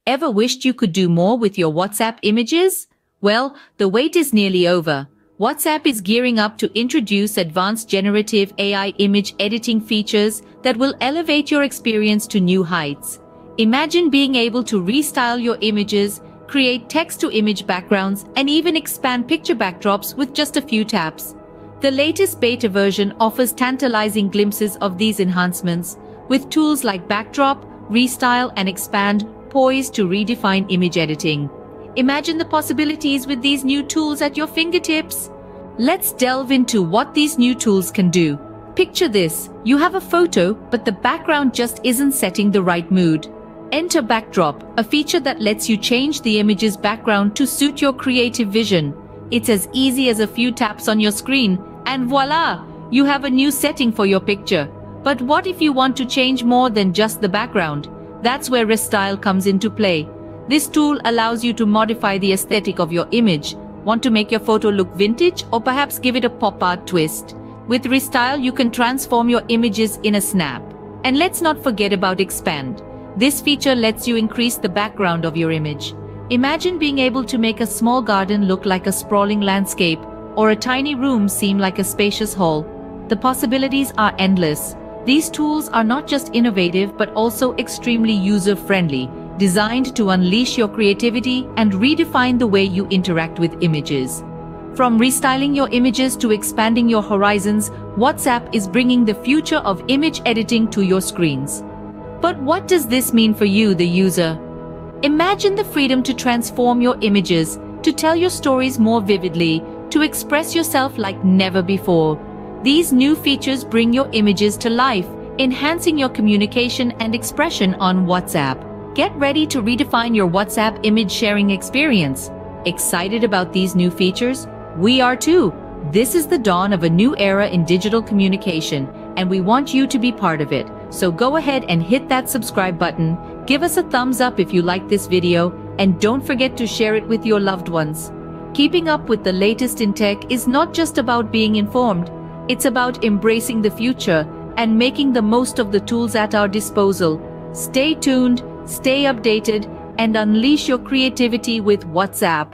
Ever wished you could do more with your WhatsApp images? Well, the wait is nearly over. WhatsApp is gearing up to introduce advanced generative AI image editing features that will elevate your experience to new heights. Imagine being able to restyle your images, create text-to-image backgrounds, and even expand picture backdrops with just a few taps. The latest beta version offers tantalizing glimpses of these enhancements, with tools like Backdrop, Restyle, and Expand poised to redefine image editing. Imagine the possibilities with these new tools at your fingertips. Let's delve into what these new tools can do. Picture this: you have a photo, but the background just isn't setting the right mood. Enter Backdrop, a feature that lets you change the image's background to suit your creative vision. It's as easy as a few taps on your screen, and voila! You have a new setting for your picture. But what if you want to change more than just the background? That's where Restyle comes into play. This tool allows you to modify the aesthetic of your image. Want to make your photo look vintage, or perhaps give it a pop art twist? With Restyle, you can transform your images in a snap. And let's not forget about Expand. This feature lets you increase the background of your image. Imagine being able to make a small garden look like a sprawling landscape, or a tiny room seem like a spacious hall. The possibilities are endless. These tools are not just innovative but also extremely user-friendly, designed to unleash your creativity and redefine the way you interact with images. From restyling your images to expanding your horizons, WhatsApp is bringing the future of image editing to your screens. But what does this mean for you, the user? Imagine the freedom to transform your images, to tell your stories more vividly, to express yourself like never before. These new features bring your images to life, enhancing your communication and expression on WhatsApp. Get ready to redefine your WhatsApp image sharing experience. Excited about these new features? We are too. This is the dawn of a new era in digital communication, and we want you to be part of it. So go ahead and hit that subscribe button, give us a thumbs up if you like this video, and don't forget to share it with your loved ones. Keeping up with the latest in tech is not just about being informed. It's about embracing the future and making the most of the tools at our disposal. Stay tuned, stay updated, and unleash your creativity with WhatsApp.